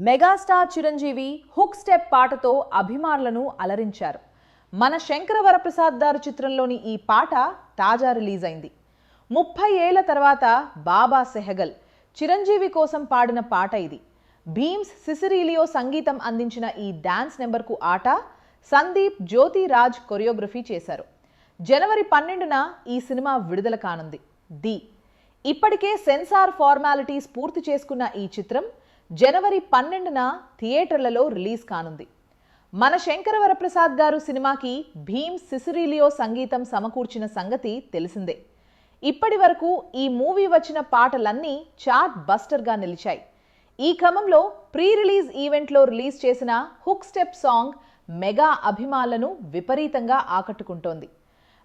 Megastar Chiranjeevi hook step పాటతో అభిమానులను అలరించారు. మన శంకర వరప్రసాద్ గారు చిత్రంలోని ఈ పాట తాజా రిలీజ్ అయింది. 30 ఏళ్ల తర్వాత బాబా సెహగల్ చిరంజీవి కోసం పాడిన పాట ఇది. భీమ్స్ సిసిరీలియో సంగీతం అందించిన ఈ డాన్స్ నెంబర్కు ఆట సందీప్ జ్యోతి రాజ్ కొరియోగ్రఫీ చేశారు. జనవరి 12న ఈ సినిమా విడుదల కానుంది. ఇప్పటికే సెన్సార్ ఫార్మాలిటీస్ పూర్తి చేసుకున్న ఈ చిత్రం జనవరి 12న థియేటర్లలో రిలీజ్ కానుంది. మన శంకర వరప్రసాద్ గారు సినిమాకి భీమ్స్ సిసిరీలియో సంగీతం సమకూర్చిన సంగతి తెలిసిందే. ఇప్పటి వరకు ఈ మూవీ వచ్చిన పాటలన్నీ చార్ట్ బస్టర్గా నిలిచాయి. ఈ క్రమంలో ప్రీ రిలీజ్ ఈవెంట్లో రిలీజ్ చేసిన హుక్ స్టెప్ సాంగ్ మెగా అభిమానులను విపరీతంగా ఆకట్టుకుంటోంది.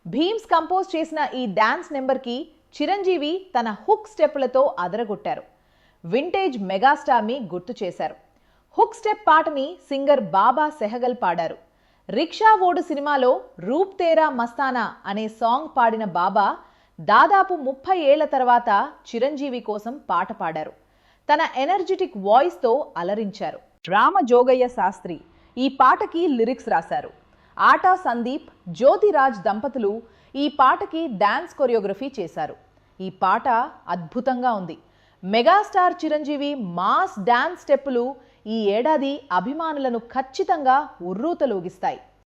భీమ్స్ కంపోజ్ చేసిన ఈ డాన్స్ నెంబర్కి చిరంజీవి తన హుక్ స్టెప్లతో అదరగొట్టారు. వింటేజ్ మెగాస్టార్ని గుర్తు చేశారు. హుక్ స్టెప్ పాటని సింగర్ బాబా సెహగల్ పాడారు. రిక్షా ఓడు సినిమాలో రూప్ తేరా మస్తానా అనే సాంగ్ పాడిన బాబా దాదాపు 30 ఏళ్ల తర్వాత చిరంజీవి కోసం పాట పాడారు. తన ఎనర్జెటిక్ వాయిస్తో అలరించారు. రామ జోగయ్య శాస్త్రి ఈ పాటకి లిరిక్స్ రాశారు. ఆటా సందీప్ జ్యోతిరాజ్ దంపతులు ఈ పాటకి డాన్స్ కొరియోగ్రఫీ చేశారు. ఈ పాట అద్భుతంగా ఉంది. మెగాస్టార్ చిరంజీవి మాస్ డాన్స్ స్టెప్పులు ఈ ఏడాది అభిమానులను ఖచ్చితంగా ఉర్రూతలూగిస్తాయి.